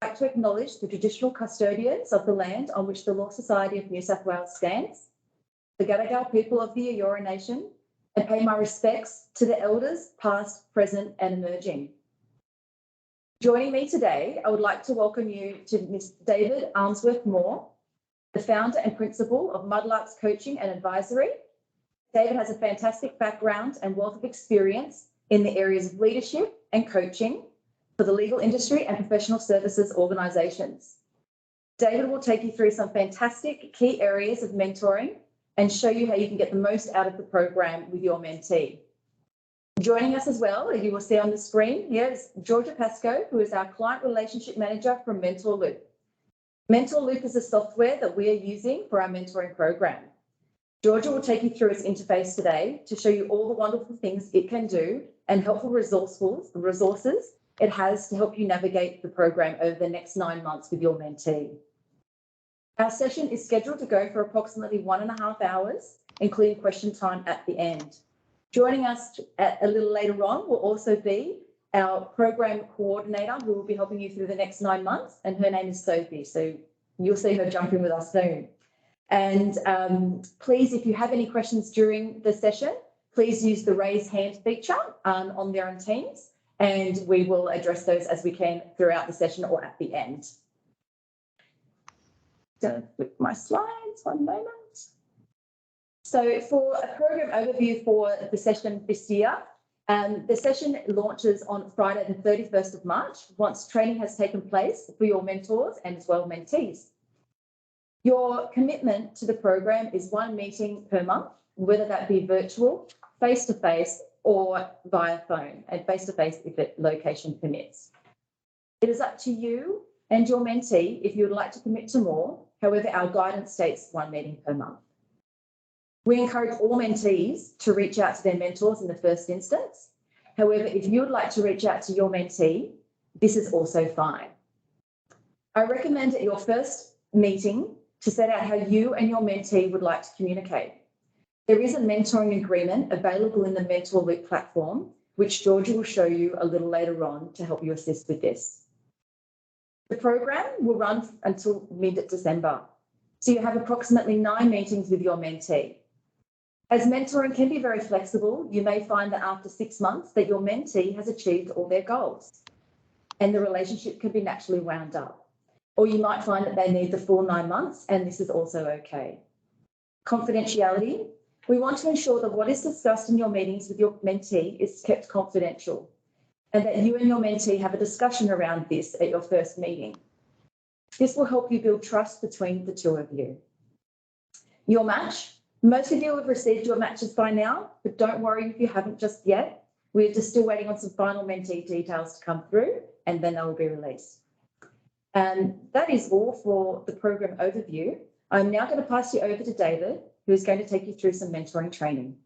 I'd like to acknowledge the traditional custodians of the land on which the Law Society of New South Wales stands, the Gadigal people of the Eora Nation, and pay my respects to the elders past, present and emerging. Joining me today, I would like to welcome you to Ms. David Armsworth-Moore, the founder and principal of Mudlarks Coaching and Advisory. David has a fantastic background and wealth of experience in the areas of leadership and coaching for the legal industry and professional services organisations. David will take you through some fantastic key areas of mentoring and show you how you can get the most out of the program with your mentee. Joining us as well, you will see on the screen, here is Georgia Pascoe, who is our Client Relationship Manager from Mentor Loop. Mentor Loop is a software that we are using for our mentoring program. Georgia will take you through its interface today to show you all the wonderful things it can do and helpful resources it has to help you navigate the program over the next 9 months with your mentee. Our session is scheduled to go for approximately 1.5 hours, including question time at the end. Joining us a little later on will also be our program coordinator who will be helping you through the next 9 months, and her name is Sophie, so you'll see her jump in with us soon. And please, if you have any questions during the session, please use the raise hand feature on there on Teams, and we will address those as we can throughout the session or at the end. Going to flip my slides, one moment. So for a program overview for the session this year, the session launches on Friday the 31st of March, once training has taken place for your mentors and as well mentees. Your commitment to the program is 1 meeting per month, whether that be virtual, face-to-face or via phone, and face-to-face if the location permits. It is up to you and your mentee if you would like to commit to more. However, our guidance states 1 meeting per month. We encourage all mentees to reach out to their mentors in the first instance. However, if you would like to reach out to your mentee, this is also fine. I recommend at your first meeting to set out how you and your mentee would like to communicate. There is a mentoring agreement available in the Mentor Loop platform, which Georgia will show you a little later on to help you assist with this. The program will run until mid-December, so you have approximately 9 meetings with your mentee. As mentoring can be very flexible, you may find that after 6 months that your mentee has achieved all their goals and the relationship can be naturally wound up. Or you might find that they need the full 9 months, and this is also okay. Confidentiality. We want to ensure that what is discussed in your meetings with your mentee is kept confidential, and that you and your mentee have a discussion around this at your first meeting. This will help you build trust between the two of you. Your match. Most of you have received your matches by now, but don't worry if you haven't just yet. We're just still waiting on some final mentee details to come through, and then they will be released. And that is all for the program overview. I'm now going to pass you over to David, who is going to take you through some mentoring training.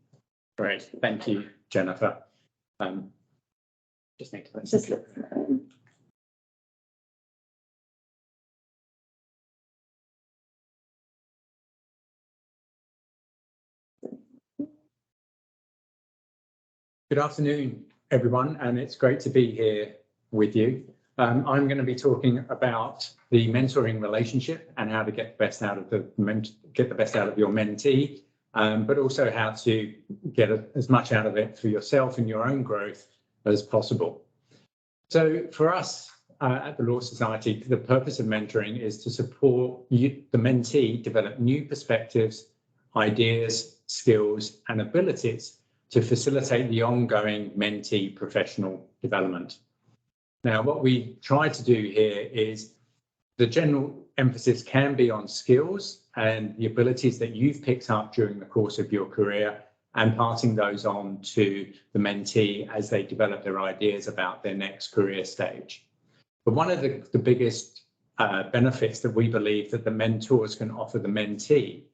Great, thank you, Jennifer. Just need to just look. Good afternoon, everyone, and it's great to be here with you. I'm going to be talking about the mentoring relationship and how to get the best out of your mentee, but also how to get as much out of it for yourself and your own growth as possible. So for us at the Law Society, the purpose of mentoring is to support the mentee develop new perspectives, ideas, skills, and abilities to facilitate the ongoing mentee professional development. Now, what we try to do here is the general emphasis can be on skills and the abilities that you've picked up during the course of your career and passing those on to the mentee as they develop their ideas about their next career stage. But one of the biggest benefits that we believe that the mentors can offer the mentee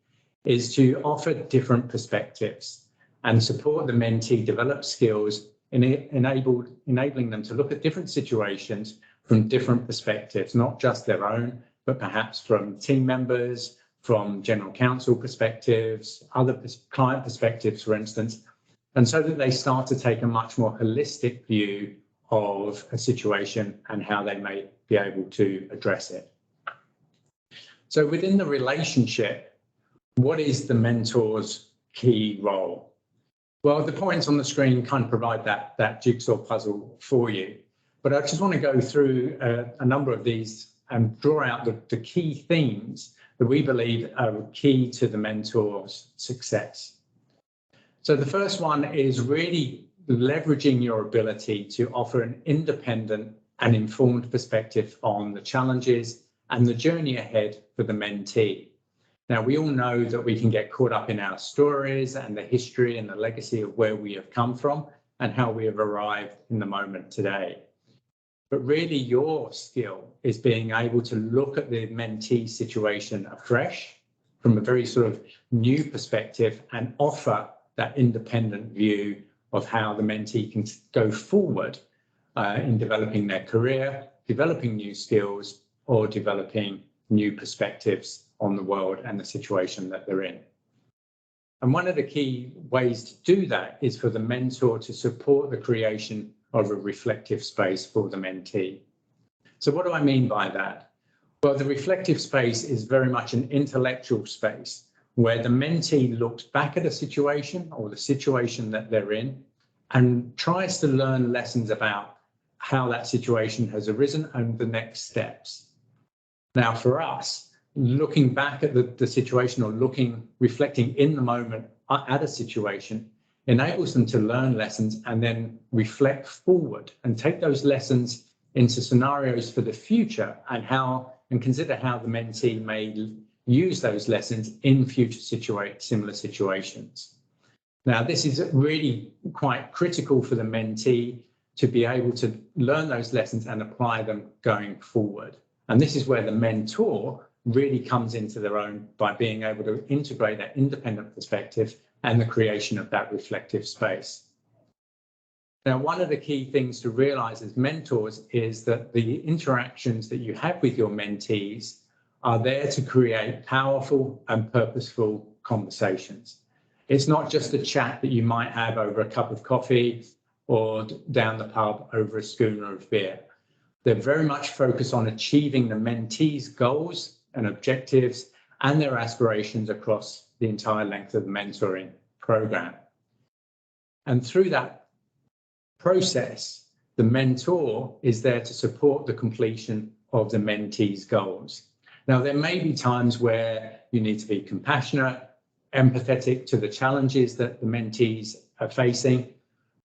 is to offer different perspectives and support the mentee develop skills enabling them to look at different situations from different perspectives, not just their own, but perhaps from team members, from general counsel perspectives, other client perspectives, for instance, and so that they start to take a much more holistic view of a situation and how they may be able to address it. So within the relationship, what is the mentor's key role? Well, the points on the screen kind of provide that jigsaw puzzle for you. But I just want to go through a number of these and draw out the key themes that we believe are key to the mentor's success. So the first one is really leveraging your ability to offer an independent and informed perspective on the challenges and the journey ahead for the mentee. Now, we all know that we can get caught up in our stories and the history and the legacy of where we have come from and how we have arrived in the moment today. But really, your skill is being able to look at the mentee situation afresh from a very sort of new perspective and offer that independent view of how the mentee can go forward in developing their career, developing new skills, or developing new perspectives on the world and the situation that they're in. And one of the key ways to do that is for the mentor to support the creation of a reflective space for the mentee. So what do I mean by that? Well, the reflective space is very much an intellectual space where the mentee looks back at a situation or the situation that they're in and tries to learn lessons about how that situation has arisen and the next steps. Now, for us, looking back at the situation or reflecting in the moment at a situation enables them to learn lessons and then reflect forward and take those lessons into scenarios for the future and consider how the mentee may use those lessons in future similar situations. Now, this is really quite critical for the mentee to be able to learn those lessons and apply them going forward. And this is where the mentor really comes into their own by being able to integrate that independent perspective and the creation of that reflective space. Now, one of the key things to realize as mentors is that the interactions that you have with your mentees are there to create powerful and purposeful conversations. It's not just a chat that you might have over a cup of coffee or down the pub over a schooner of beer. They're very much focused on achieving the mentee's goals and objectives and their aspirations across the entire length of the mentoring program. And through that process, the mentor is there to support the completion of the mentee's goals. Now, there may be times where you need to be compassionate, empathetic to the challenges that the mentees are facing,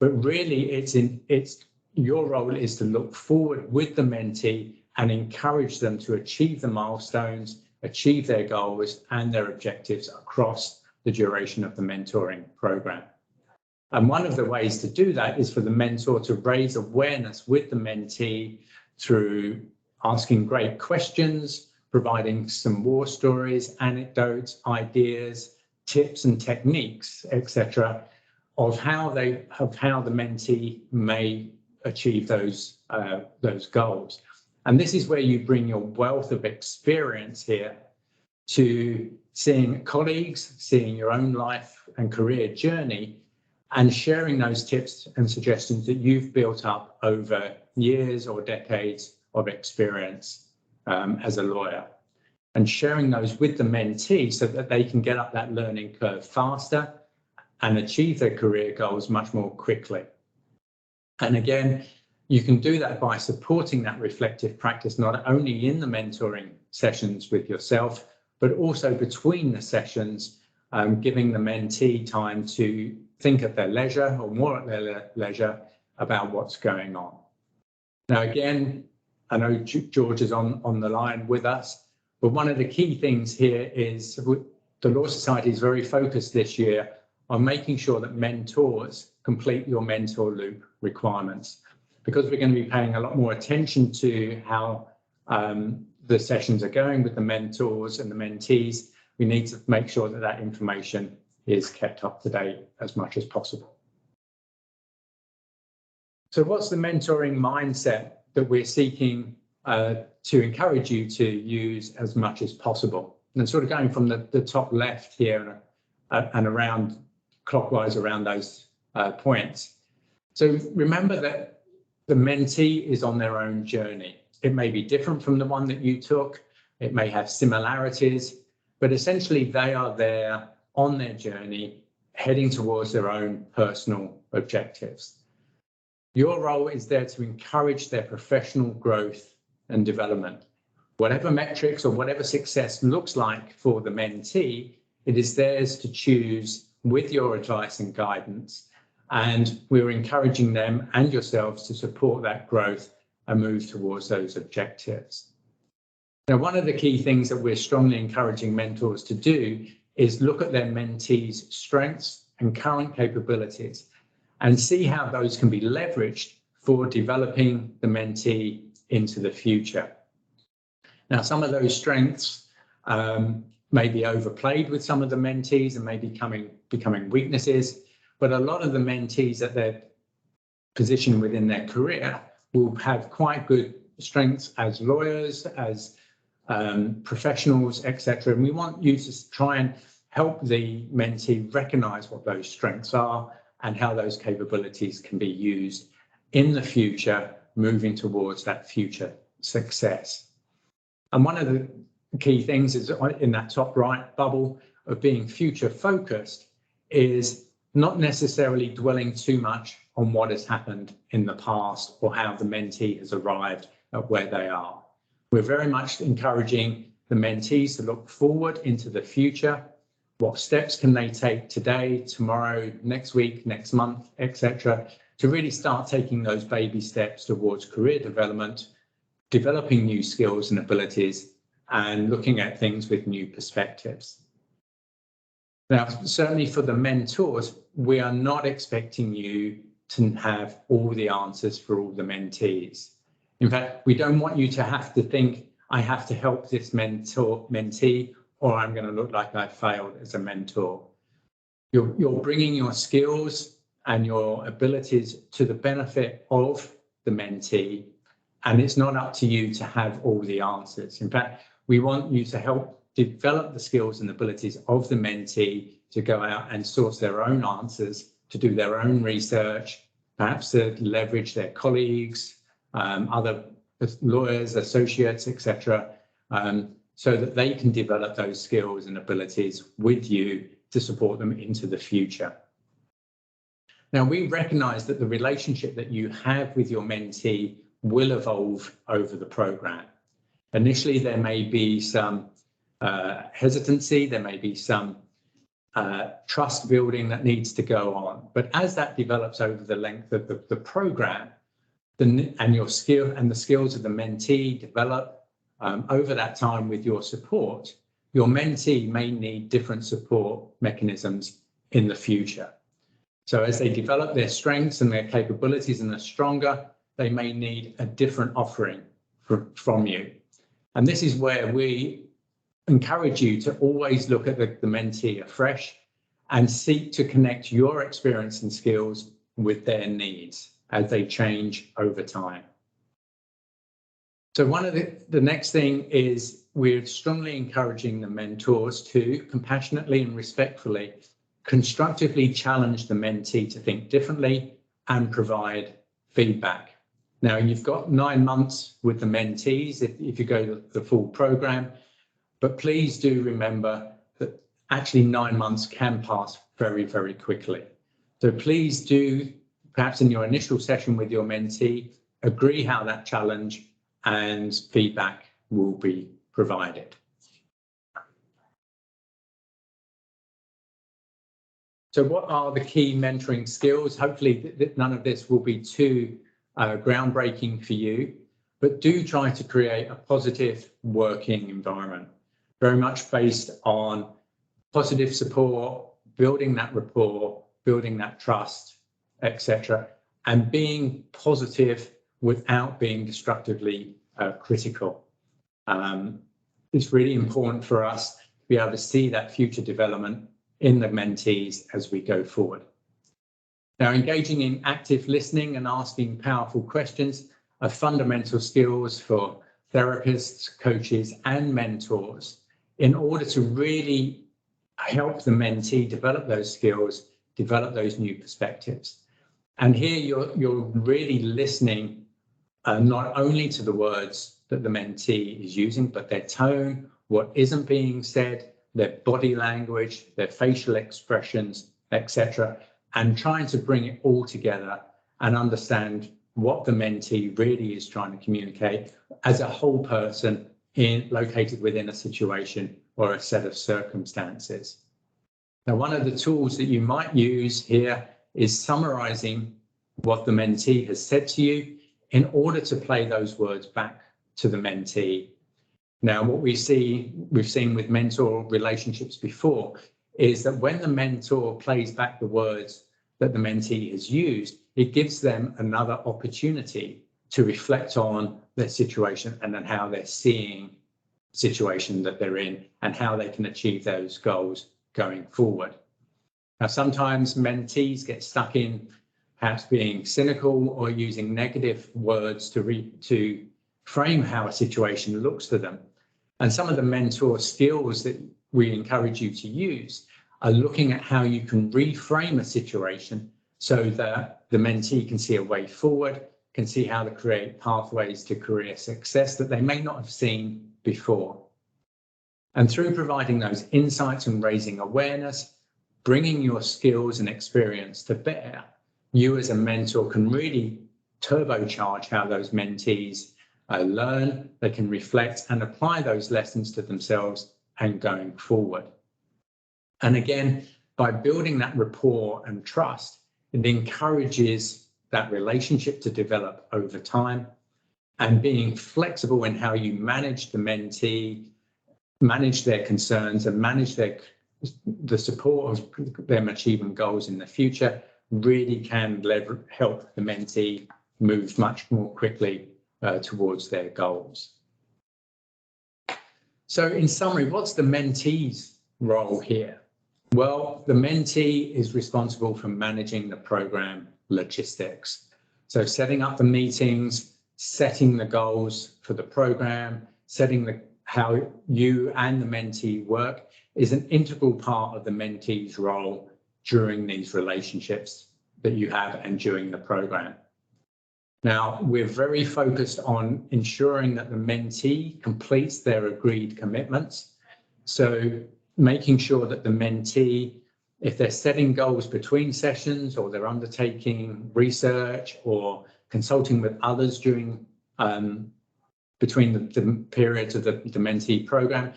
but really it's your role is to look forward with the mentee and encourage them to achieve the milestones, achieve their goals and their objectives across the duration of the mentoring program. And one of the ways to do that is for the mentor to raise awareness with the mentee through asking great questions, providing some war stories, anecdotes, ideas, tips and techniques, etc., of how the mentee may achieve those goals. And this is where you bring your wealth of experience here to seeing colleagues, seeing your own life and career journey, and sharing those tips and suggestions that you've built up over years or decades of experience as a lawyer, and sharing those with the mentee so that they can get up that learning curve faster and achieve their career goals much more quickly. And again, you can do that by supporting that reflective practice, not only in the mentoring sessions with yourself, but also between the sessions, giving the mentee time to think at their leisure or more at their leisure about what's going on. Now, again, I know George is on the line with us, but one of the key things here is the Law Society is very focused this year on making sure that mentors complete your mentor loop requirements, because we're going to be paying a lot more attention to how the sessions are going with the mentors and the mentees. We need to make sure that that information is kept up to date as much as possible. So what's the mentoring mindset that we're seeking to encourage you to use as much as possible? And sort of going from the top left here and around clockwise around those points. So remember that the mentee is on their own journey. It may be different from the one that you took. It may have similarities, but essentially they are there on their journey, heading towards their own personal objectives. Your role is there to encourage their professional growth and development. Whatever metrics or whatever success looks like for the mentee, it is theirs to choose with your advice and guidance. And we're encouraging them and yourselves to support that growth and move towards those objectives. Now, one of the key things that we're strongly encouraging mentors to do is look at their mentees' strengths and current capabilities and see how those can be leveraged for developing the mentee into the future. Now, some of those strengths may be overplayed with some of the mentees and may be becoming weaknesses, but a lot of the mentees at their position within their career will have quite good strengths as lawyers, as professionals, etc. And we want you to try and help the mentee recognize what those strengths are and how those capabilities can be used in the future, moving towards that future success. And one of the key things is in that top right bubble of being future focused is not necessarily dwelling too much on what has happened in the past or how the mentee has arrived at where they are. We're very much encouraging the mentees to look forward into the future. What steps can they take today, tomorrow, next week, next month, etc., to really start taking those baby steps towards career development, developing new skills and abilities, and looking at things with new perspectives. Now, certainly for the mentors, we are not expecting you to have all the answers for all the mentees. In fact, we don't want you to have to think, I have to help this mentee, or I'm going to look like I failed as a mentor. You're bringing your skills and your abilities to the benefit of the mentee, and it's not up to you to have all the answers. In fact, we want you to help develop the skills and abilities of the mentee to go out and source their own answers, to do their own research, perhaps to leverage their colleagues, other lawyers, associates, etc., so that they can develop those skills and abilities with you to support them into the future. Now, we recognise that the relationship that you have with your mentee will evolve over the programme. Initially, there may be some hesitancy, there may be some trust building that needs to go on. But as that develops over the length of the programme, and your skill and the skills of the mentee develop over that time with your support, your mentee may need different support mechanisms in the future. So as they develop their strengths and their capabilities and are stronger, they may need a different offering from you. And this is where we encourage you to always look at the mentee afresh and seek to connect your experience and skills with their needs as they change over time. So one of the next thing is we're strongly encouraging the mentors to compassionately and respectfully constructively challenge the mentee to think differently and provide feedback. Now, you've got 9 months with the mentees if you go the full program, but please do remember that actually 9 months can pass very, very quickly. So please do, perhaps in your initial session with your mentee, agree how that challenge and feedback will be provided. So what are the key mentoring skills? Hopefully none of this will be too groundbreaking for you, but do try to create a positive working environment, very much based on positive support, building that rapport, building that trust, etc., and being positive without being destructively critical. It's really important for us to be able to see that future development in the mentees as we go forward. Now, engaging in active listening and asking powerful questions are fundamental skills for therapists, coaches, and mentors in order to really help the mentee develop those skills, develop those new perspectives. And here you're really listening not only to the words that the mentee is using, but their tone, what isn't being said, their body language, their facial expressions, etc., and trying to bring it all together and understand what the mentee really is trying to communicate as a whole person located within a situation or a set of circumstances. Now, one of the tools that you might use here is summarizing what the mentee has said to you in order to play those words back to the mentee. Now, what we've seen with mentor relationships before is that when the mentor plays back the words that the mentee has used, it gives them another opportunity to reflect on their situation and then how they're seeing the situation that they're in and how they can achieve those goals going forward. Now, sometimes mentees get stuck in perhaps being cynical or using negative words to frame how a situation looks to them. And some of the mentor skills that we encourage you to use are looking at how you can reframe a situation so that the mentee can see a way forward, can see how to create pathways to career success that they may not have seen before. And through providing those insights and raising awareness, bringing your skills and experience to bear, you as a mentor can really turbocharge how those mentees learn, they can reflect and apply those lessons to themselves and going forward. And again, by building that rapport and trust, it encourages that relationship to develop over time, and being flexible in how you manage the mentee, manage their concerns and manage the support of them achieving goals in the future really can help the mentee move much more quickly towards their goals. So in summary, what's the mentee's role here? Well, the mentee is responsible for managing the program logistics. So setting up the meetings, setting the goals for the program, setting how you and the mentee work is an integral part of the mentee's role during these relationships that you have and during the program. Now, we're very focused on ensuring that the mentee completes their agreed commitments. So making sure that the mentee, if they're setting goals between sessions or they're undertaking research or consulting with others during between the periods of the mentee program,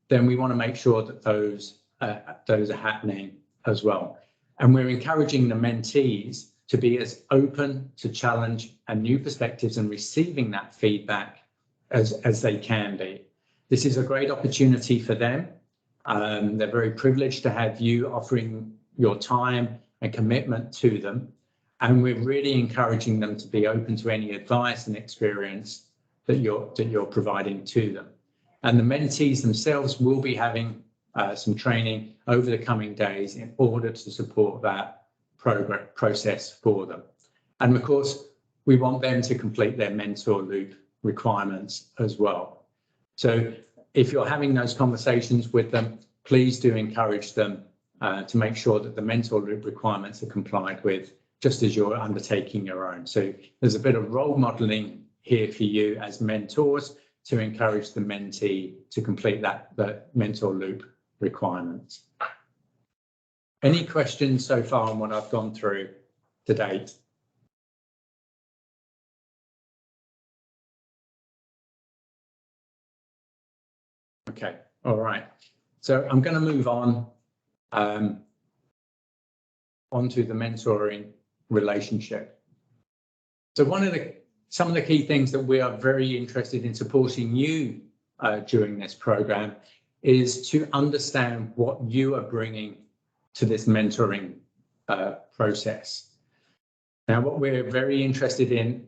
then we want to make sure that those are happening as well. And we're encouraging the mentees to be as open to challenge and new perspectives and receiving that feedback as they can be. This is a great opportunity for them. They're very privileged to have you offering your time and commitment to them. And we're really encouraging them to be open to any advice and experience that you're providing to them. And the mentees themselves will be having some training over the coming days in order to support that process for them. And of course, we want them to complete their mentor loop requirements as well. So if you're having those conversations with them, please do encourage them to make sure that the mentor loop requirements are complied with, just as you're undertaking your own. So there's a bit of role modeling here for you as mentors to encourage the mentee to complete the mentor loop requirements. Any questions so far on what I've gone through to date? Okay, all right. So I'm going to move on onto the mentoring relationship. So some of the key things that we are very interested in supporting you during this program is to understand what you are bringing to this mentoring process. Now, what we're very interested in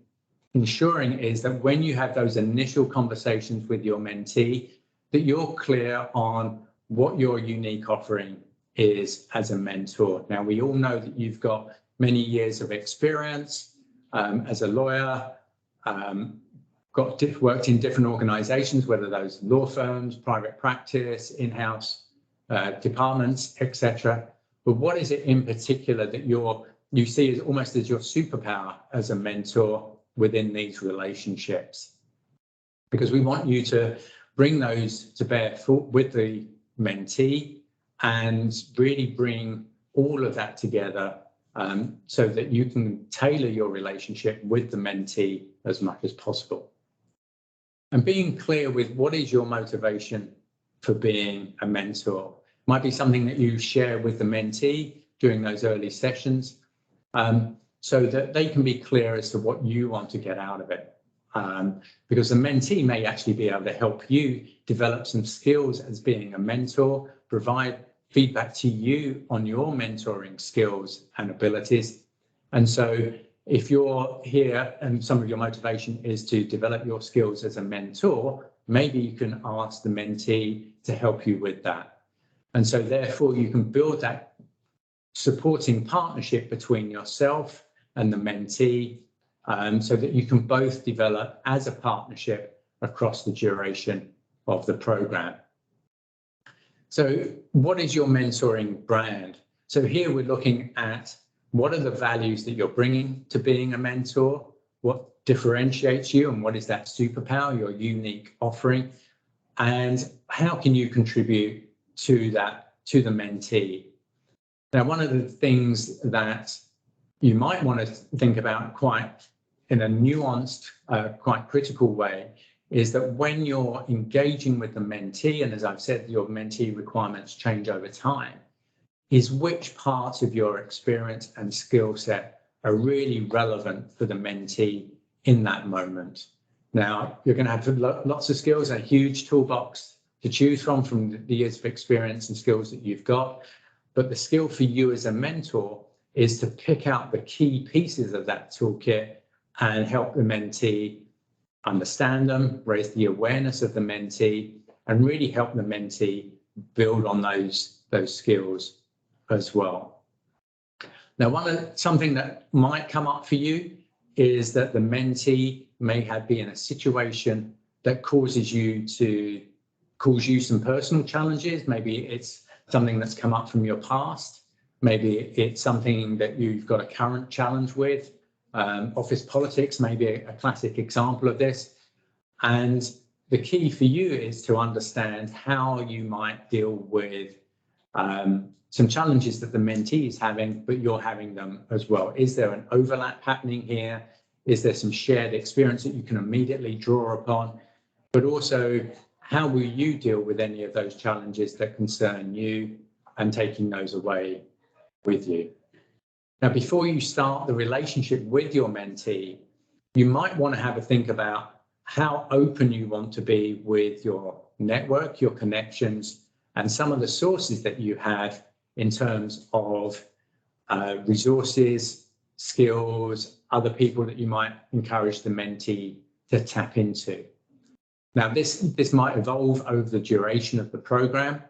ensuring is that when you have those initial conversations with your mentee, that you're clear on what your unique offering is as a mentor. Now, we all know that you've got many years of experience as a lawyer, worked in different organizations, whether those law firms, private practice, in-house departments, etc. But what is it in particular that you're you see as almost as your superpower as a mentor within these relationships. Because we want you to bring those to bear with the mentee and really bring all of that together so that you can tailor your relationship with the mentee as much as possible. And being clear with what is your motivation for being a mentor might be something that you share with the mentee during those early sessions so that they can be clear as to what you want to get out of it. Because the mentee may actually be able to help you develop some skills as being a mentor, provide feedback to you on your mentoring skills and abilities. And so if you're here and some of your motivation is to develop your skills as a mentor, maybe you can ask the mentee to help you with that. And so therefore you can build that supporting partnership between yourself and the mentee so that you can both develop as a partnership across the duration of the program. So what is your mentoring brand? So here we're looking at what are the values that you're bringing to being a mentor, what differentiates you and what is that superpower, your unique offering, and how can you contribute to that, to the mentee. Now, one of the things that you might want to think about quite in a nuanced, quite critical way is that when you're engaging with the mentee, and as I've said, your mentee requirements change over time, is which parts of your experience and skill set are really relevant for the mentee in that moment. Now, you're going to have lots of skills, a huge toolbox to choose from the years of experience and skills that you've got. But the skill for you as a mentor is to pick out the key pieces of that toolkit and help the mentee understand them, raise the awareness of the mentee, and really help the mentee build on those skills as well. Now, something that might come up for you is that the mentee may be in a situation that causes you some personal challenges. Maybe it's something that's come up from your past. Maybe it's something that you've got a current challenge with. Office politics may be a classic example of this. And the key for you is to understand how you might deal with some challenges that the mentee is having, but you're having them as well. Is there an overlap happening here? Is there some shared experience that you can immediately draw upon? But also, how will you deal with any of those challenges that concern you and taking those away with you? Now, before you start the relationship with your mentee, you might want to have a think about how open you want to be with your network, your connections, and some of the sources that you have in terms of resources, skills, other people that you might encourage the mentee to tap into. Now, this might evolve over the duration of the program,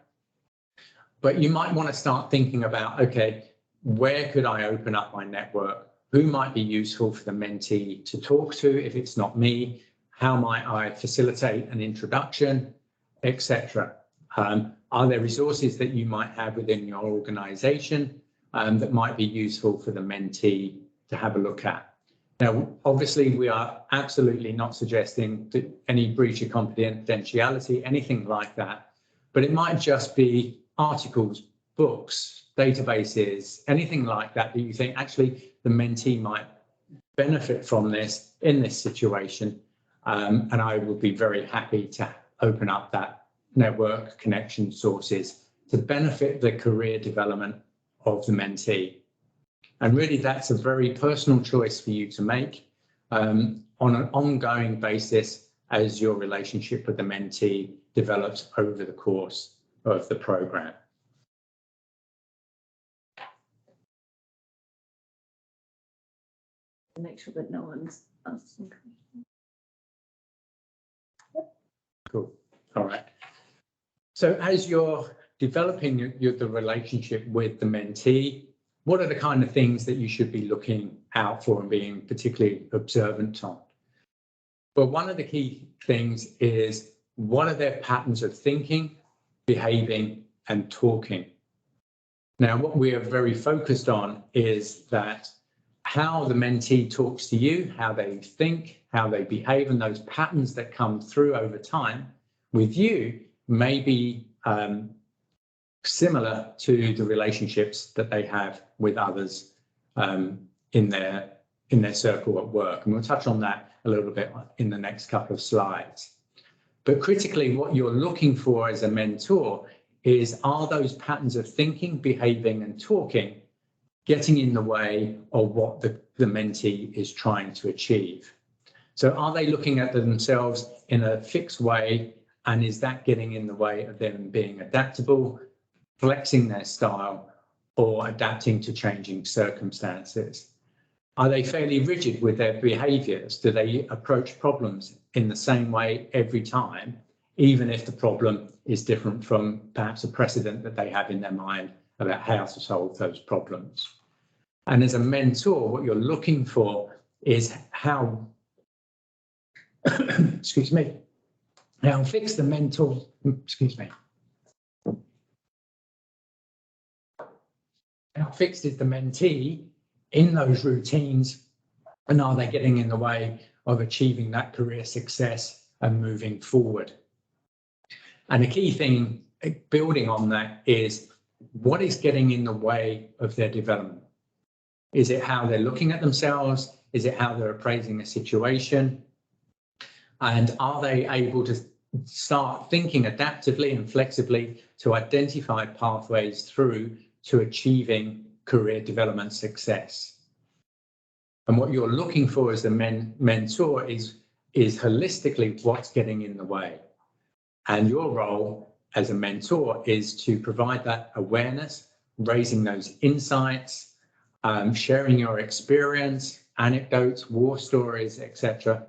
but you might want to start thinking about, okay, where could I open up my network? Who might be useful for the mentee to talk to if it's not me? How might I facilitate an introduction, etc.? Are there resources that you might have within your organization that might be useful for the mentee to have a look at? Now, obviously, we are absolutely not suggesting that any breach of confidentiality, anything like that, but it might just be articles, books, databases, anything like that that you think actually the mentee might benefit from this in this situation. And I will be very happy to open up that network connection sources to benefit the career development of the mentee. And really, that's a very personal choice for you to make on an ongoing basis as your relationship with the mentee develops over the course of the program. Make sure that no one's asking. Cool. All right. So as you're developing the relationship with the mentee, what are the kind of things that you should be looking out for and being particularly observant on? Well, one of the key things is what are their patterns of thinking, behaving, and talking? Now, what we are very focused on is that how the mentee talks to you, how they think, how they behave, and those patterns that come through over time with you may be similar to the relationships that they have with others in their circle at work. And we'll touch on that a little bit in the next couple of slides. But critically, what you're looking for as a mentor is, are those patterns of thinking, behaving, and talking getting in the way of what the mentee is trying to achieve? So are they looking at themselves in a fixed way, and is that getting in the way of them being adaptable, flexing their style, or adapting to changing circumstances? Are they fairly rigid with their behaviours? Do they approach problems in the same way every time, even if the problem is different from perhaps a precedent that they have in their mind about how to solve those problems? And as a mentor, what you're looking for is how, excuse me, how fixed the mentor, excuse me, how fixed is the mentee in those routines, and are they getting in the way of achieving that career success and moving forward? And a key thing building on that is, what is getting in the way of their development? Is it how they're looking at themselves? Is it how they're appraising a situation? And are they able to start thinking adaptively and flexibly to identify pathways through to achieving career development success? And what you're looking for as a mentor is holistically what's getting in the way. And your role as a mentor is to provide that awareness, raising those insights, sharing your experience, anecdotes, war stories, etc.,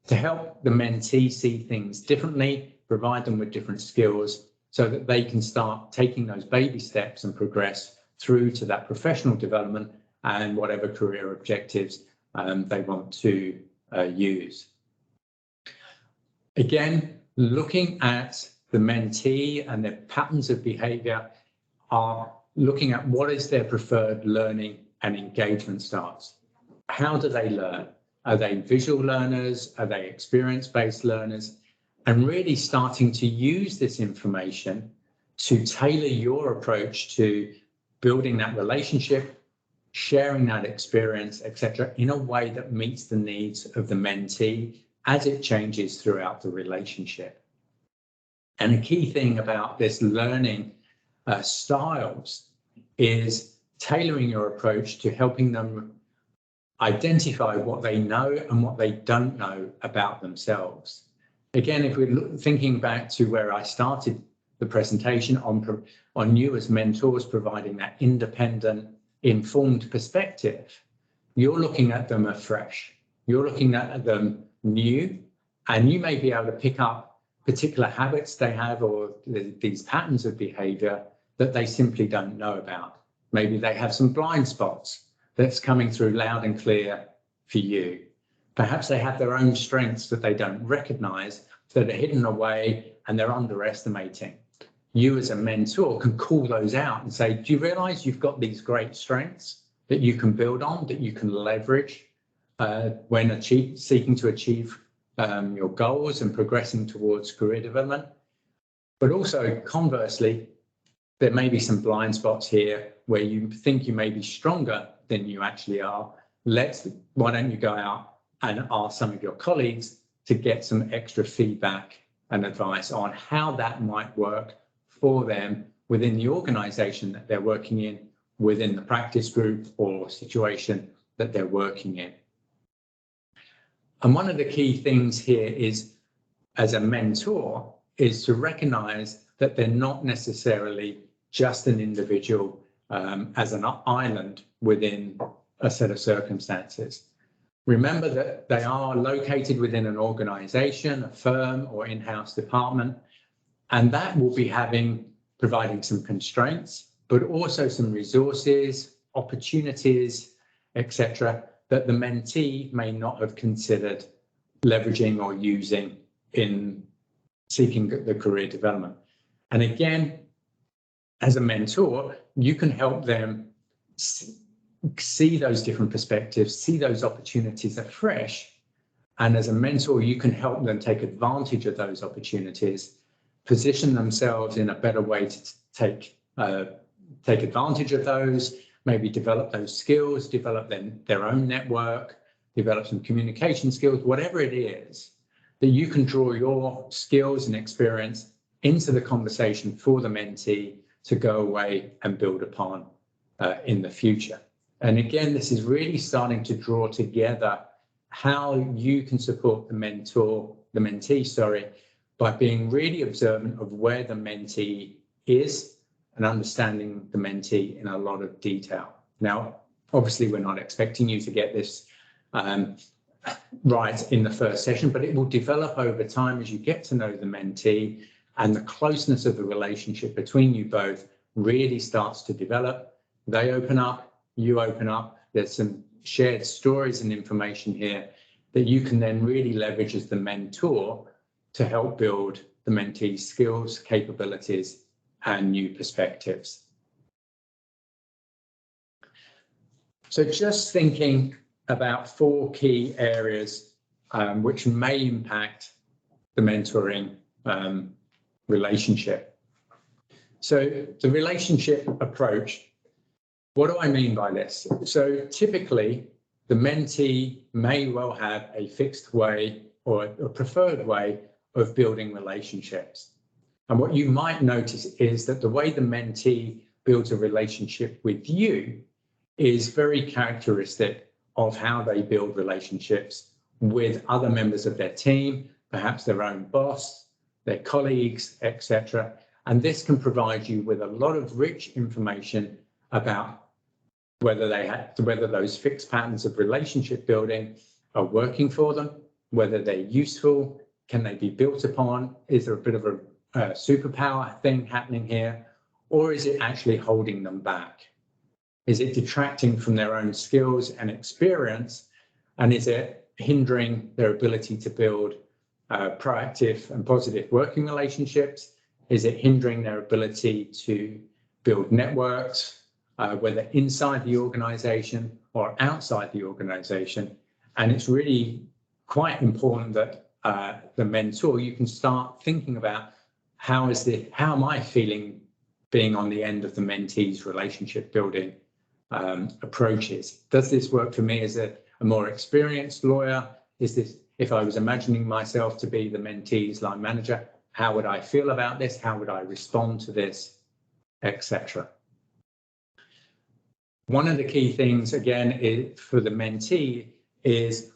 to help the mentee see things differently, provide them with different skills so that they can start taking those baby steps and progress through to that professional development and whatever career objectives they want to use. Again, looking at the mentee and their patterns of behaviour are looking at what is their preferred learning and engagement styles. How do they learn? Are they visual learners? Are they experience-based learners? And really starting to use this information to tailor your approach to building that relationship, sharing that experience, etc., in a way that meets the needs of the mentee as it changes throughout the relationship. And a key thing about this learning styles is tailoring your approach to helping them identify what they know and what they don't know about themselves. Again, if we're thinking back to where I started the presentation on you as mentors providing that independent, informed perspective, you're looking at them afresh. You're looking at them new, and you may be able to pick up particular habits they have or these patterns of behavior that they simply don't know about. Maybe they have some blind spots that's coming through loud and clear for you. Perhaps they have their own strengths that they don't recognize, that are hidden away and they're underestimating. You as a mentor can call those out and say, do you realize you've got these great strengths that you can build on, that you can leverage when seeking to achieve your goals and progressing towards career development? But also conversely, there may be some blind spots here where you think you may be stronger than you actually are. Why don't you go out and ask some of your colleagues to get some extra feedback and advice on how that might work for them within the organisation that they're working in, within the practice group or situation that they're working in. And one of the key things here is, as a mentor, is to recognise that they're not necessarily just an individual as an island within a set of circumstances. Remember that they are located within an organisation, a firm or in-house department, and that will be providing some constraints, but also some resources, opportunities, etc., that the mentee may not have considered leveraging or using in seeking the career development. And again, as a mentor, you can help them see those different perspectives, see those opportunities afresh. And as a mentor, you can help them take advantage of those opportunities, position themselves in a better way to take advantage of those, maybe develop those skills, develop their own network, develop some communication skills, whatever it is, that you can draw your skills and experience into the conversation for the mentee to go away and build upon in the future. And again, this is really starting to draw together how you can support the mentee, by being really observant of where the mentee is and understanding the mentee in a lot of detail. Now, obviously, we're not expecting you to get this right in the first session, but it will develop over time as you get to know the mentee, and the closeness of the relationship between you both really starts to develop. They open up, you open up. There's some shared stories and information here that you can then really leverage as the mentor to help build the mentee's skills, capabilities, and new perspectives. So just thinking about 4 key areas which may impact the mentoring relationship. So the relationship approach, what do I mean by this? So typically, the mentee may well have a fixed way or a preferred way of building relationships. And what you might notice is that the way the mentee builds a relationship with you is very characteristic of how they build relationships with other members of their team, perhaps their own boss, their colleagues, etc. And this can provide you with a lot of rich information about whether those fixed patterns of relationship building are working for them, whether they're useful, can they be built upon, is there a bit of a superpower thing happening here, or is it actually holding them back? Is it detracting from their own skills and experience, and is it hindering their ability to build proactive and positive working relationships? Is it hindering their ability to build networks, whether inside the organization or outside the organization? And it's really quite important that the mentor, you can start thinking about how am I feeling being on the end of the mentee's relationship building approaches? Does this work for me as a more experienced lawyer? Is this, if I was imagining myself to be the mentee's line manager, how would I feel about this? How would I respond to this, etc.? One of the key things, again, for the mentee is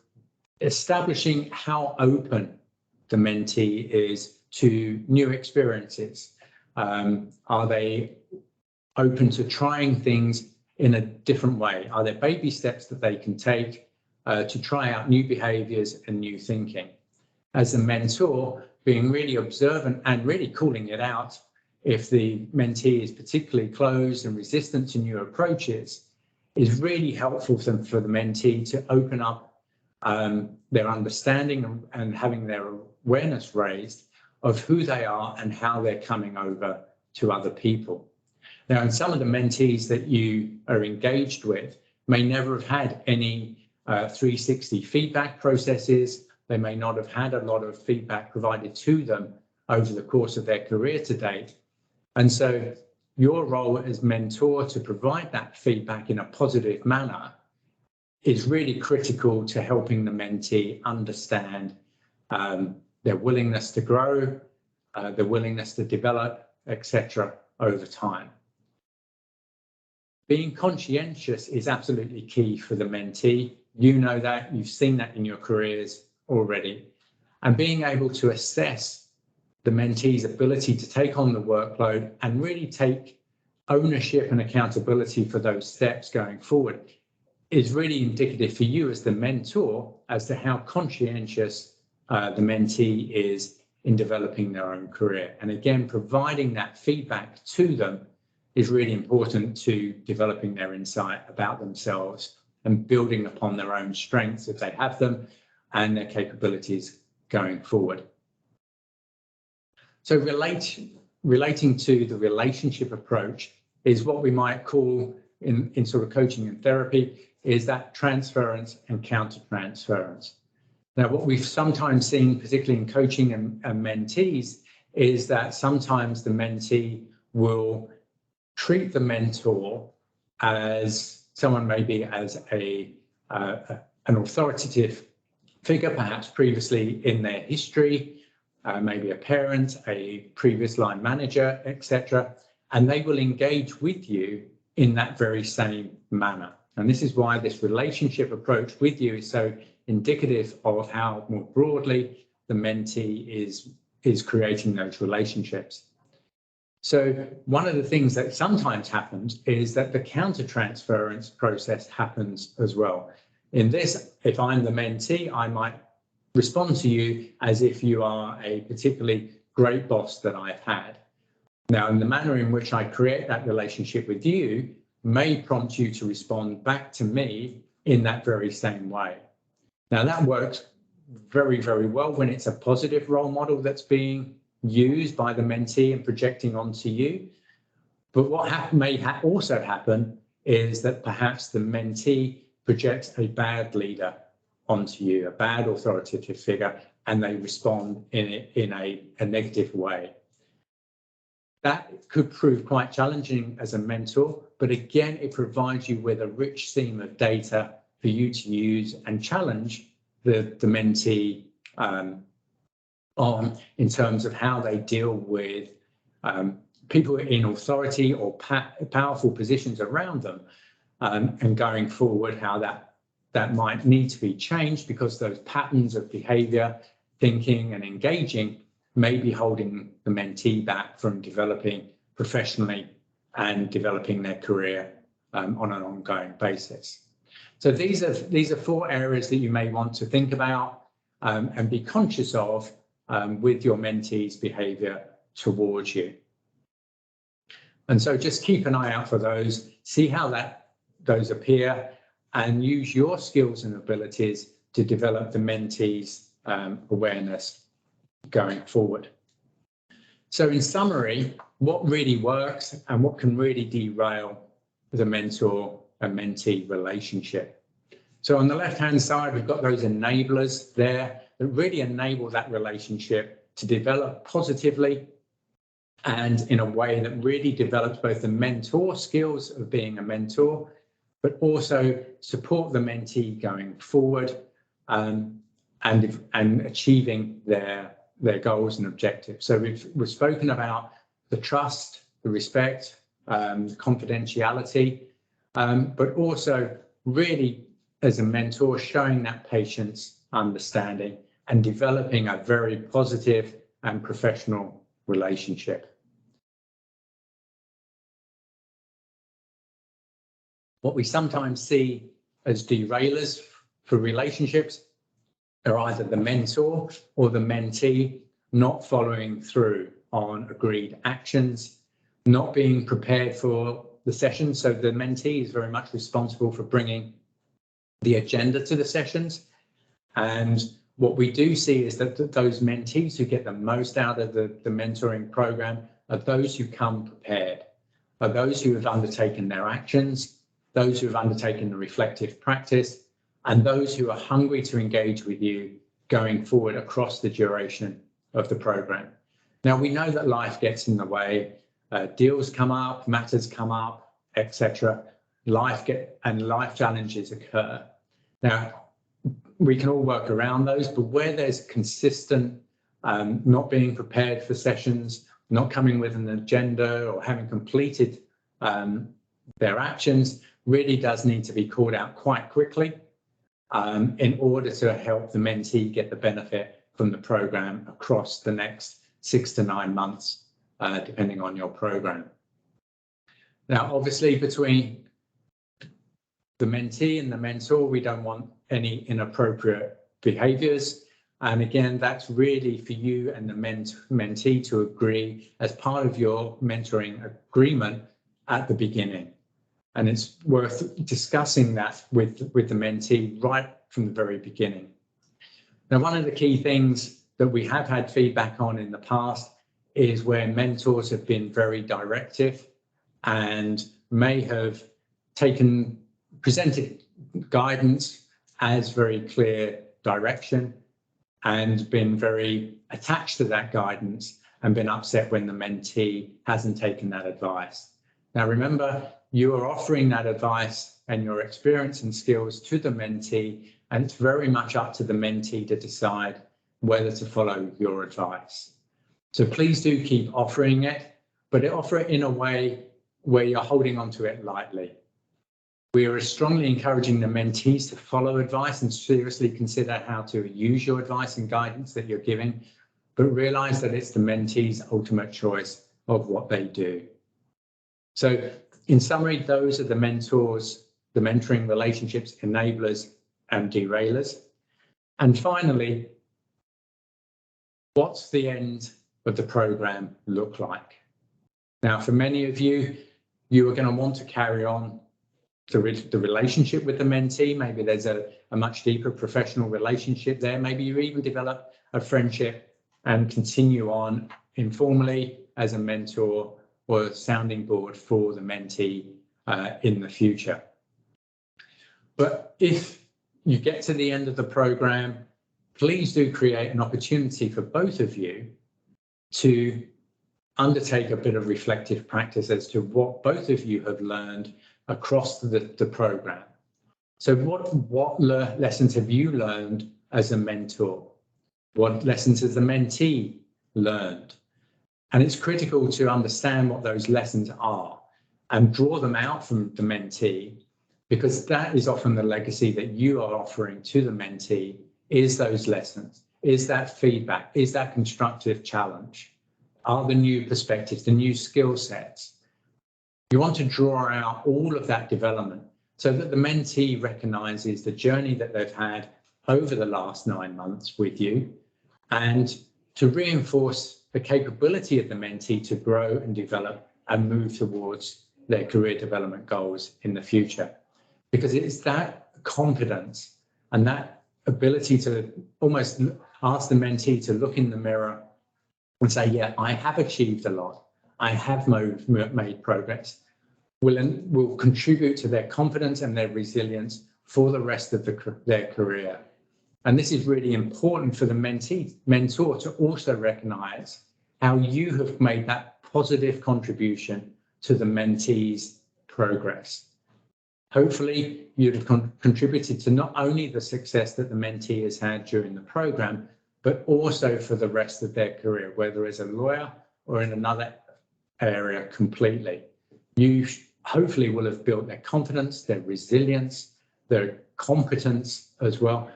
establishing how open the mentee is to new experiences. Are they open to trying things in a different way? Are there baby steps that they can take to try out new behaviors and new thinking? As a mentor, being really observant and really calling it out if the mentee is particularly closed and resistant to new approaches is really helpful for the mentee to open up their understanding and having their awareness raised of who they are and how they're coming over to other people. Now, and some of the mentees that you are engaged with may never have had any 360 feedback processes. They may not have had a lot of feedback provided to them over the course of their career to date. And so your role as mentor to provide that feedback in a positive manner is really critical to helping the mentee understand their willingness to grow, their willingness to develop, etc. over time. Being conscientious is absolutely key for the mentee. You know that, you've seen that in your careers already. And being able to assess the mentee's ability to take on the workload and really take ownership and accountability for those steps going forward is really indicative for you as the mentor as to how conscientious the mentee is in developing their own career. And again, providing that feedback to them is really important to developing their insight about themselves and building upon their own strengths if they have them and their capabilities going forward. So relating to the relationship approach is what we might call in sort of coaching and therapy is that transference and counter-transference. Now, what we've sometimes seen, particularly in coaching and mentees, is that sometimes the mentee will treat the mentor as someone maybe as an authoritative figure, perhaps previously in their history, maybe a parent, a previous line manager, etc. And they will engage with you in that very same manner. And this is why this relationship approach with you is so indicative of how more broadly the mentee is creating those relationships. So one of the things that sometimes happens is that the counter-transference process happens as well. In this, if I'm the mentee, I might respond to you as if you are a particularly great boss that I've had. Now, in the manner in which I create that relationship with you may prompt you to respond back to me in that very same way. Now, that works very, very well when it's a positive role model that's being used by the mentee and projecting onto you. But what may also happen is that perhaps the mentee projects a bad leader onto you, a bad authoritative figure, and they respond in a negative way. That could prove quite challenging as a mentor, but again, it provides you with a rich seam of data for you to use and challenge the mentee on in terms of how they deal with people in authority or powerful positions around them, and going forward, how that might need to be changed because those patterns of behavior, thinking and engaging may be holding the mentee back from developing professionally and developing their career on an ongoing basis. So these are 4 areas that you may want to think about and be conscious of with your mentee's behavior towards you. And so just keep an eye out for those, see how those appear, and use your skills and abilities to develop the mentee's awareness going forward. So in summary, what really works and what can really derail the mentor and mentee relationship. So on the left-hand side, we've got those enablers there that really enable that relationship to develop positively and in a way that really develops both the mentor skills of being a mentor, but also support the mentee going forward and achieving their goals and objectives. So we've spoken about the trust, the respect, confidentiality, but also really as a mentor showing that patience, understanding, and developing a very positive and professional relationship. What we sometimes see as derailers for relationships are either the mentor or the mentee not following through on agreed actions, not being prepared for the session. So the mentee is very much responsible for bringing the agenda to the sessions. And what we do see is that those mentees who get the most out of the mentoring program are those who come prepared, are those who have undertaken their actions, those who have undertaken the reflective practice, and those who are hungry to engage with you going forward across the duration of the program. Now, we know that life gets in the way, deals come up, matters come up, etc. Life challenges occur. Now, we can all work around those, but where there's consistent not being prepared for sessions, not coming with an agenda or having completed their actions, really does need to be called out quite quickly in order to help the mentee get the benefit from the program across the next 6 to 9 months, depending on your program. Now, obviously, between the mentee and the mentor, we don't want any inappropriate behaviours. And again, that's really for you and the mentee to agree as part of your mentoring agreement at the beginning. And it's worth discussing that with the mentee right from the very beginning. Now, one of the key things that we have had feedback on in the past is where mentors have been very directive and may have presented guidance as very clear direction and been very attached to that guidance and been upset when the mentee hasn't taken that advice. Now, remember, you are offering that advice and your experience and skills to the mentee, and it's very much up to the mentee to decide whether to follow your advice. So please do keep offering it, but offer it in a way where you're holding on to it lightly. We are strongly encouraging the mentees to follow advice and seriously consider how to use your advice and guidance that you're giving, but realize that it's the mentee's ultimate choice of what they do. So in summary, those are the mentors, the mentoring relationships, enablers and derailers. And finally, what's the end of the program look like? Now, for many of you, you are going to want to carry on the relationship with the mentee. Maybe there's a much deeper professional relationship there. Maybe you even develop a friendship and continue on informally as a mentor or a sounding board for the mentee in the future. But if you get to the end of the program, please do create an opportunity for both of you to undertake a bit of reflective practice as to what both of you have learned across the program. So what lessons have you learned as a mentor? What lessons has the mentee learned? And it's critical to understand what those lessons are and draw them out from the mentee, because that is often the legacy that you are offering to the mentee, is those lessons, is that feedback, is that constructive challenge, are the new perspectives, the new skill sets. You want to draw out all of that development so that the mentee recognizes the journey that they've had over the last 9 months with you, and to reinforce the capability of the mentee to grow and develop and move towards their career development goals in the future. Because it's that confidence and that ability to almost ask the mentee to look in the mirror and say, yeah, I have achieved a lot, I have made progress, will contribute to their confidence and their resilience for the rest of their career. And this is really important for the mentor to also recognize how you have made that positive contribution to the mentee's progress. Hopefully, you'd have contributed to not only the success that the mentee has had during the program, but also for the rest of their career, whether as a lawyer or in another area completely. You hopefully will have built their confidence, their resilience, their competence as well,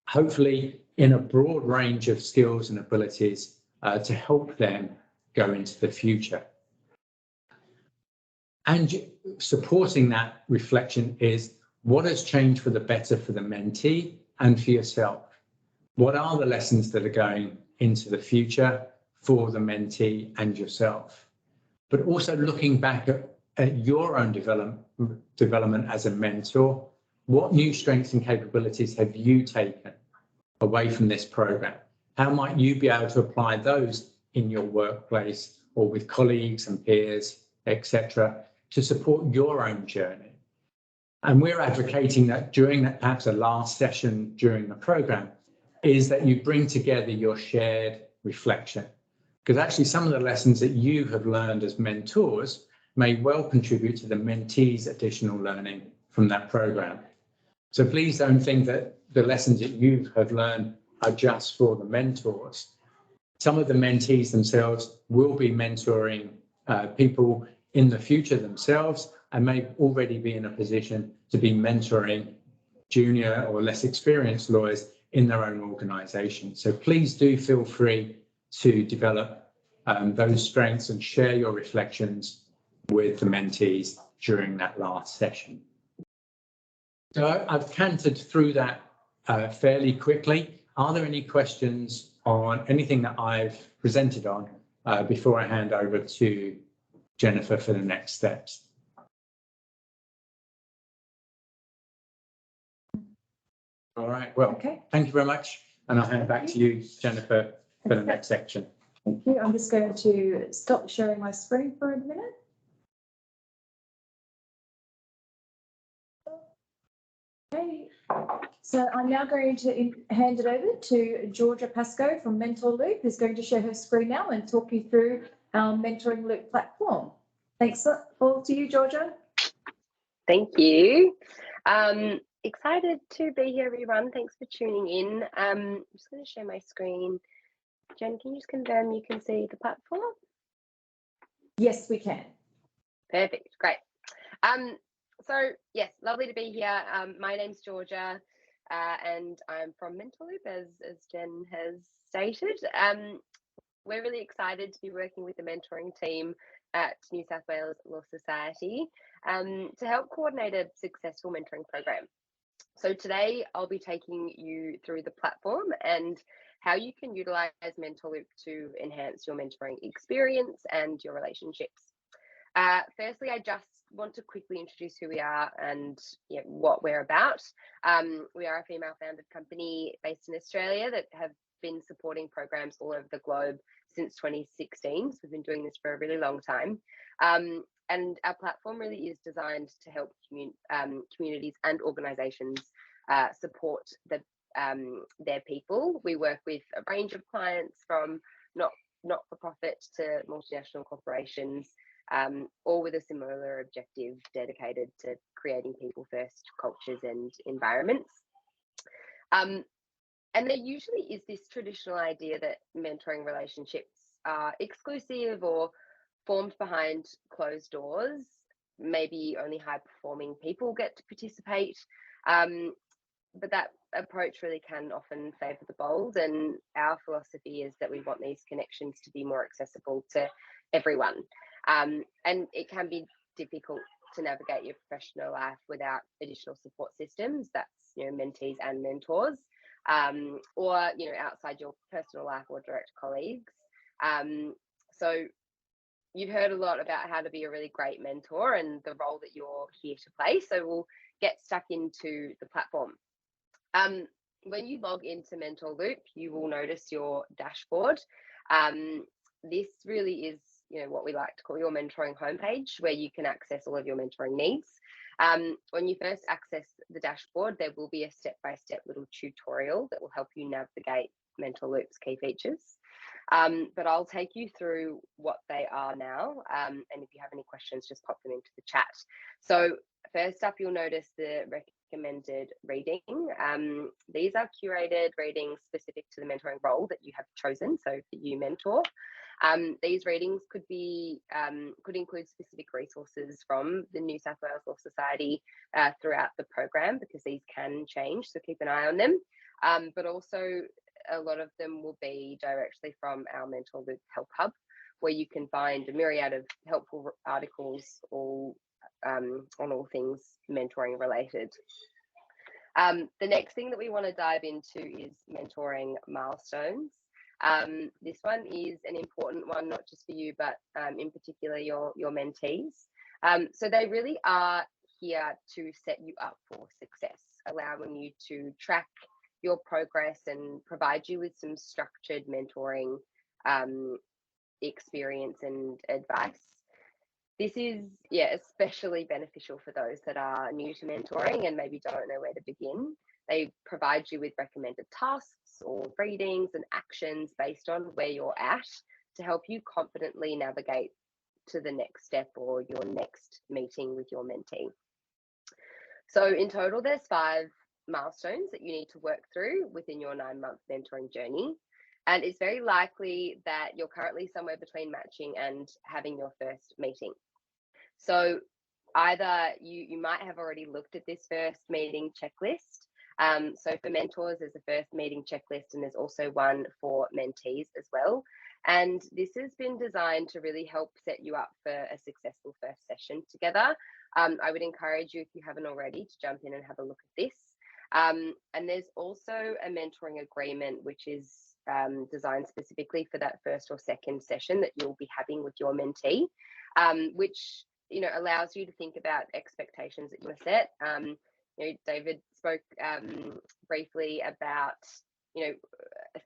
hopefully in a broad range of skills and abilities to help them go into the future. And supporting that reflection is what has changed for the better for the mentee and for yourself. What are the lessons that are going into the future for the mentee and yourself? But also looking back at your own development as a mentor, what new strengths and capabilities have you taken away from this program? How might you be able to apply those in your workplace or with colleagues and peers, etc., to support your own journey? And we're advocating that during that, perhaps a last session during the program, is that you bring together your shared reflection. Because actually some of the lessons that you have learned as mentors may well contribute to the mentee's additional learning from that program. So please don't think that the lessons that you have learned are just for the mentors. Some of the mentees themselves will be mentoring people in the future themselves and may already be in a position to be mentoring junior or less experienced lawyers in their own organisation. So please do feel free to develop those strengths and share your reflections with the mentees during that last session. So I've cantered through that fairly quickly. Are there any questions on anything that I've presented on before I hand over to Jennifer for the next steps? All right, well, okay. Thank you very much. And I'll hand back to you, Jennifer, for the next section. Thank you. I'm just going to stop sharing my screen for a minute. Okay, so I'm now going to hand it over to Georgia Pascoe from Mentor Loop, who's going to share her screen now and talk you through our Mentoring Loop platform. Thanks all to you, Georgia. Thank you. Excited to be here, everyone. Thanks for tuning in. I'm just going to share my screen. Jen, can you just confirm you can see the platform? Yes, we can. Perfect, great. So yes, lovely to be here. My name's Georgia, and I'm from Mentor Loop, as Jen has stated. We're really excited to be working with the mentoring team at New South Wales Law Society to help coordinate a successful mentoring program. So today I'll be taking you through the platform and how you can utilize Mentor Loop to enhance your mentoring experience and your relationships. Firstly, I just want to quickly introduce who we are and what we're about. We are a female-founded company based in Australia that have been supporting programs all over the globe since 2016. So we've been doing this for a really long time. And our platform really is designed to help communities and organisations support their people. We work with a range of clients from not-for-profit to multinational corporations, all with a similar objective dedicated to creating people-first cultures and environments. And there usually is this traditional idea that mentoring relationships are exclusive or formed behind closed doors. Maybe only high-performing people get to participate. But that approach really can often favour the bold, and our philosophy is that we want these connections to be more accessible to everyone. And it can be difficult to navigate your professional life without additional support systems. That's mentees and mentors, or outside your personal life or direct colleagues. So you've heard a lot about how to be a really great mentor and the role that you're here to play. So we'll get stuck into the platform. When you log into Mentor Loop, you will notice your dashboard. This really is what we like to call your mentoring homepage, where you can access all of your mentoring needs. When you first access the dashboard, there will be a step-by-step little tutorial that will help you navigate Mentor Loop's key features. But I'll take you through what they are now. And if you have any questions, just pop them into the chat. So first up, you'll notice the recommended reading. These are curated readings specific to the mentoring role that you have chosen. So for you, mentor. These readings could include specific resources from the New South Wales Law Society throughout the program, because these can change, so keep an eye on them. But also a lot of them will be directly from our Mentor Loop Help Hub, where you can find a myriad of helpful articles all on all things mentoring related. The next thing that we want to dive into is mentoring milestones. This one is an important one, not just for you, but in particular your mentees. So they really are here to set you up for success, allowing you to track your progress and provide you with some structured mentoring experience and advice. This is, especially beneficial for those that are new to mentoring and maybe don't know where to begin. They provide you with recommended tasks or readings and actions based on where you're at to help you confidently navigate to the next step or your next meeting with your mentee. So in total, there's 5 milestones that you need to work through within your 9-month mentoring journey. And it's very likely that you're currently somewhere between matching and having your first meeting. So either you might have already looked at this first meeting checklist. So for mentors, there's a first meeting checklist, and there's also one for mentees as well. And this has been designed to really help set you up for a successful first session together. I would encourage you, if you haven't already, to jump in and have a look at this. And there's also a mentoring agreement, which is designed specifically for that first or second session that you'll be having with your mentee, which allows you to think about expectations that you want to set. David spoke briefly about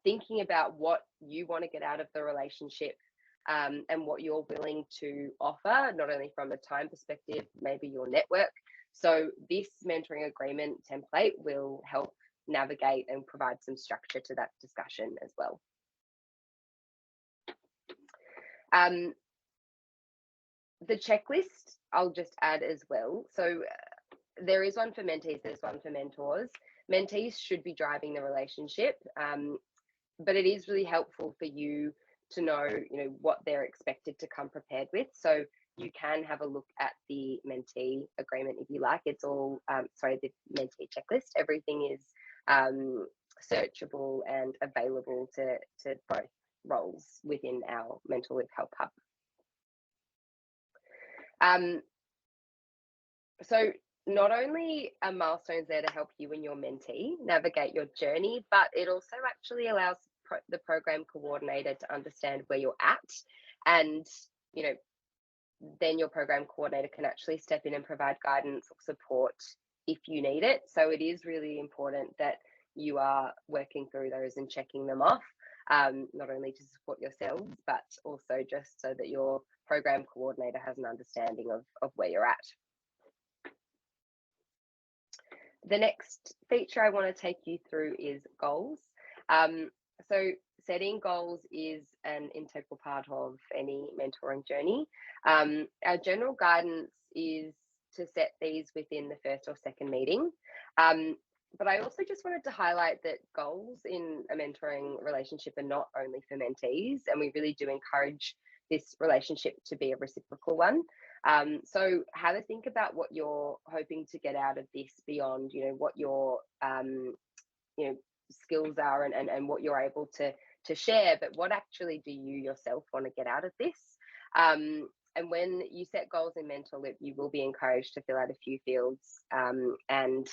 thinking about what you want to get out of the relationship, and what you're willing to offer, not only from a time perspective, maybe your network, So this mentoring agreement template will help navigate and provide some structure to that discussion as well. The checklist I'll just add as well. So there is one for mentees, there's one for mentors. Mentees should be driving the relationship, but it is really helpful for you to know, what they're expected to come prepared with. So you can have a look at the mentee agreement if you like. It's all, the mentee checklist. Everything is searchable and available to both roles within our Mental Loop Help Hub. So not only are milestones there to help you and your mentee navigate your journey, but it also actually allows the program coordinator to understand where you're at, and then your program coordinator can actually step in and provide guidance or support if you need it. So it is really important that you are working through those and checking them off, not only to support yourselves, but also just so that your program coordinator has an understanding of where you're at. The next feature I want to take you through is goals. So setting goals is an integral part of any mentoring journey. Our general guidance is to set these within the first or second meeting. But I also just wanted to highlight that goals in a mentoring relationship are not only for mentees, and we really do encourage this relationship to be a reciprocal one. So have a think about what you're hoping to get out of this beyond, what your skills are and what you're able to share, but what actually do you yourself want to get out of this? And when you set goals in Mental Loop, you will be encouraged to fill out a few fields, and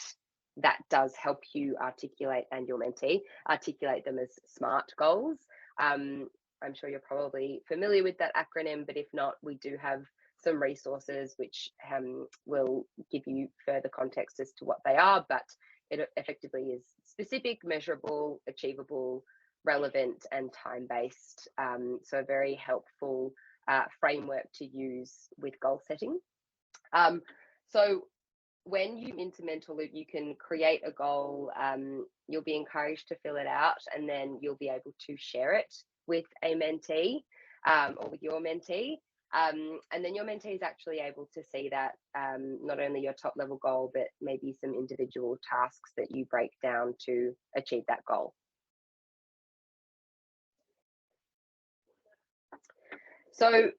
that does help you articulate, and your mentee articulate them as SMART goals. I'm sure you're probably familiar with that acronym, but if not, we do have some resources which will give you further context as to what they are, but it effectively is specific, measurable, achievable, relevant, and time-based. So a very helpful framework to use with goal setting. So when you into Mental Loop, you can create a goal. You'll be encouraged to fill it out, and then you'll be able to share it with a mentee or with your mentee. And then your mentee is actually able to see that not only your top level goal, but maybe some individual tasks that you break down to achieve that goal. So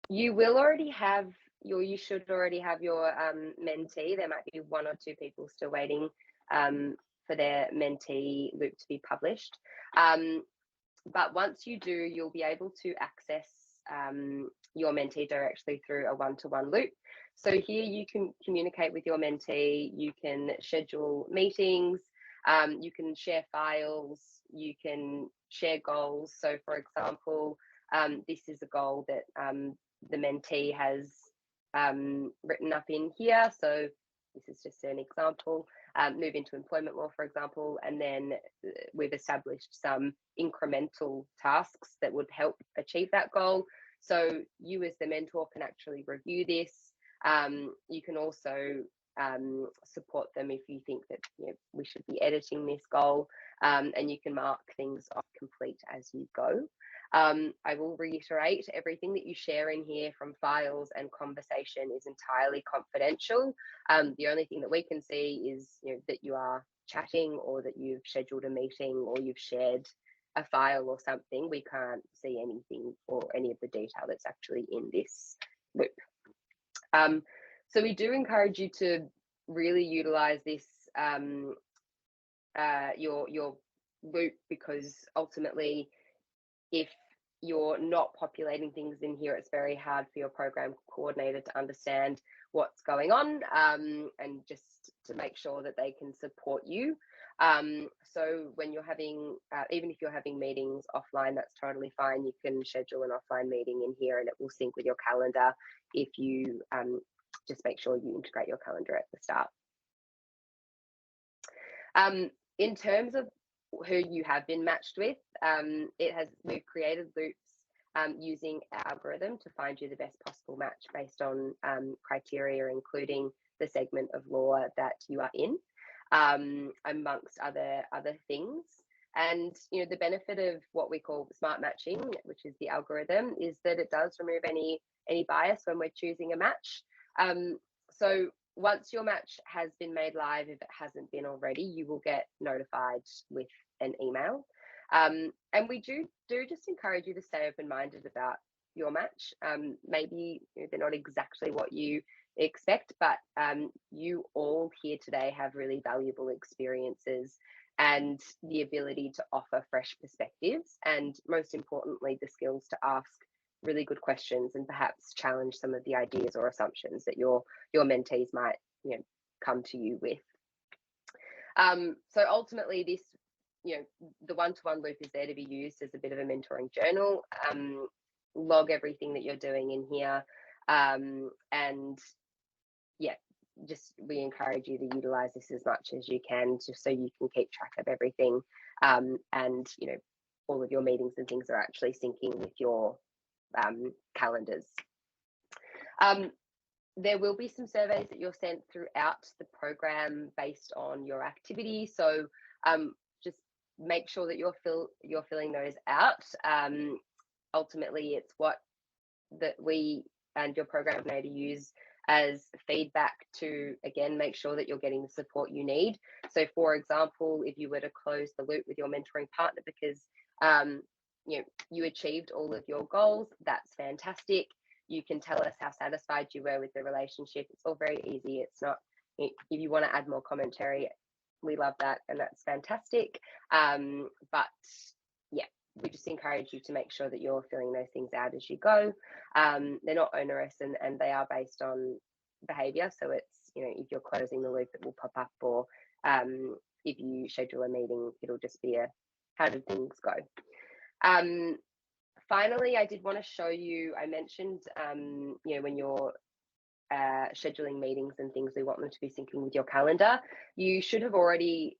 you will already have you should already have your mentee. There might be one or two people still waiting for their mentee loop to be published. But once you do, you'll be able to access your mentee directly through a one-to-one loop. So here you can communicate with your mentee, you can schedule meetings, you can share files, you can share goals. So for example, this is a goal that the mentee has written up in here. So this is just an example. Move into employment law, for example, and then we've established some incremental tasks that would help achieve that goal. So you as the mentor can actually review this. You can also support them if you think that we should be editing this goal, and you can mark things off complete as you go. I will reiterate, everything that you share in here from files and conversation is entirely confidential. The only thing that we can see is that you are chatting, or that you've scheduled a meeting, or you've shared a file or something. We can't see anything or any of the detail that's actually in this loop. So we do encourage you to really utilize this, your loop, because ultimately, if you're not populating things in here, it's very hard for your program coordinator to understand what's going on, and just to make sure that they can support you. So when you're having, even if you're having meetings offline, that's totally fine. You can schedule an offline meeting in here and it will sync with your calendar if you just make sure you integrate your calendar at the start. In terms of who you have been matched with, we've created loops using our algorithm to find you the best possible match based on criteria, including the segment of law that you are in, amongst other things. And the benefit of what we call smart matching, which is the algorithm, is that it does remove any bias when we're choosing a match. So once your match has been made live, if it hasn't been already, you will get notified with an email. And we do just encourage you to stay open-minded about your match. Maybe they're not exactly what you expect, but you all here today have really valuable experiences and the ability to offer fresh perspectives, and most importantly, the skills to ask really good questions and perhaps challenge some of the ideas or assumptions that your mentees might come to you with. So ultimately, this the one-to-one loop is there to be used as a bit of a mentoring journal. Log everything that you're doing in here, and just we encourage you to utilize this as much as you can, just so you can keep track of everything, and all of your meetings and things are actually syncing with your calendars. There will be some surveys that you're sent throughout the program based on your activity, so just make sure that you're filling those out. Ultimately, it's what that we and your program coordinator use as feedback to, again, make sure that you're getting the support you need. So for example, if you were to close the loop with your mentoring partner because you achieved all of your goals, that's fantastic. You can tell us how satisfied you were with the relationship. It's all very easy. It's not, if you want to add more commentary, we love that, and that's fantastic. But yeah, we just encourage you to make sure that you're filling those things out as you go. They're not onerous, and they are based on behavior. So it's, if you're closing the loop, it will pop up, or if you schedule a meeting, it'll just be a how did things go. Finally, I did want to show you, I mentioned, when you're scheduling meetings and things, we want them to be syncing with your calendar. You should have already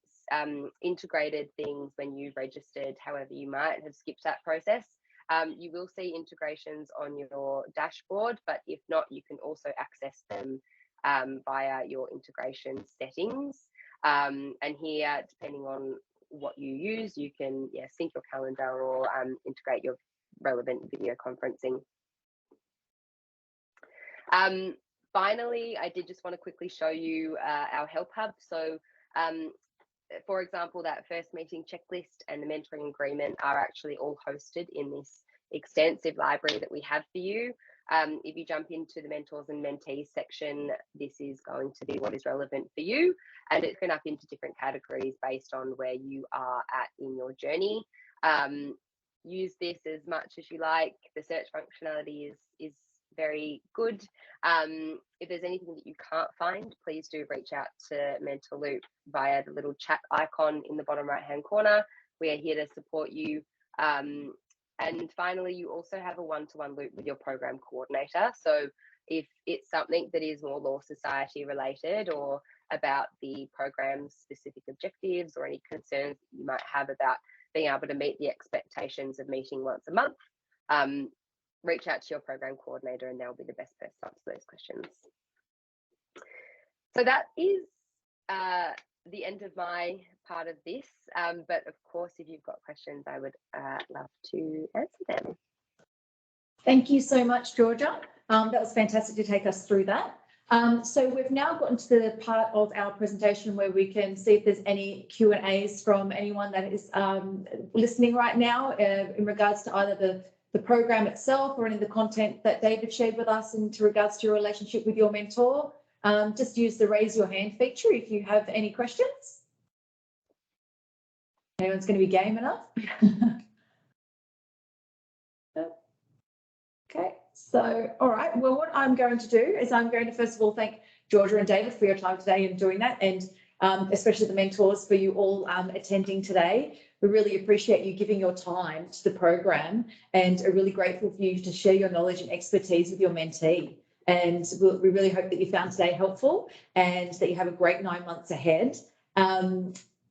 integrated things when you registered. However, you might have skipped that process. You will see integrations on your dashboard, but if not, you can also access them via your integration settings. And here, depending on what you use, you can sync your calendar or integrate your relevant video conferencing. Finally, I did just want to quickly show you our Help Hub. So for example, that first meeting checklist and the mentoring agreement are actually all hosted in this extensive library that we have for you. If you jump into the mentors and mentees section, this is going to be what is relevant for you, and it's going up into different categories based on where you are at in your journey. Use this as much as you like. The search functionality is very good. If there's anything that you can't find, please do reach out to Mentor Loop via the little chat icon in the bottom right hand corner. We are here to support you. And finally, you also have a one-to-one loop with your program coordinator. So if it's something that is more Law Society related or about the program's specific objectives or any concerns that you might have about being able to meet the expectations of meeting once a month, reach out to your program coordinator and they'll be the best person to answer those questions. So that is the end of my part of this, but of course, if you've got questions, I would love to answer them. Thank you so much, Georgia. That was fantastic to take us through that. So we've now gotten to the part of our presentation where we can see if there's any Q&As from anyone that is listening right now in regards to either the program itself or any of the content that David shared with us in regards to your relationship with your mentor. Just use the raise your hand feature if you have any questions. Anyone's going to be game enough? Okay, so all right, well, what I'm going to do is I'm going to first of all thank Georgia and David for your time today and doing that, and especially the mentors for you all attending today. We really appreciate you giving your time to the program and are really grateful for you to share your knowledge and expertise with your mentee. And we really hope that you found today helpful and that you have a great 9 months ahead.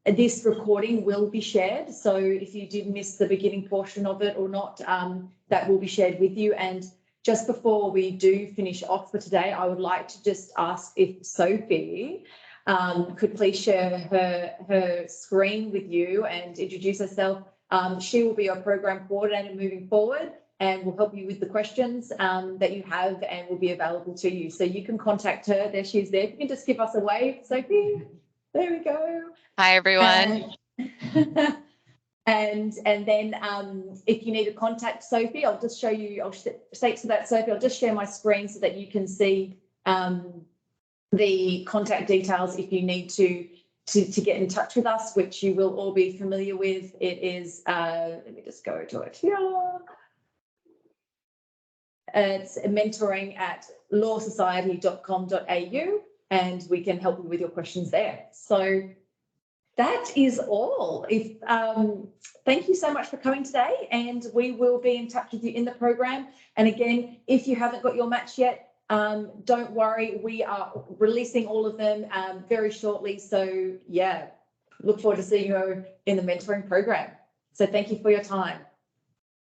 this recording will be shared. So if you did miss the beginning portion of it or not, that will be shared with you. And just before we do finish off for today, I would like to just ask if Sophie could please share her screen with you and introduce herself. She will be your program coordinator moving forward and will help you with the questions that you have and will be available to you. So you can contact her. There she is there. You can just give us a wave, Sophie. There we go. Hi, everyone. And then if you need to contact Sophie, I'll just show you, I'll say to that, Sophie, I'll just share my screen so that you can see the contact details if you need to get in touch with us, which you will all be familiar with. It is, let me just go to it here. It's mentoring@lawsociety.com.au, and we can help you with your questions there. So that is all. Thank you so much for coming today, and we will be in touch with you in the program. And again, if you haven't got your match yet, don't worry, we are releasing all of them very shortly. So yeah, look forward to seeing you in the mentoring program. So thank you for your time.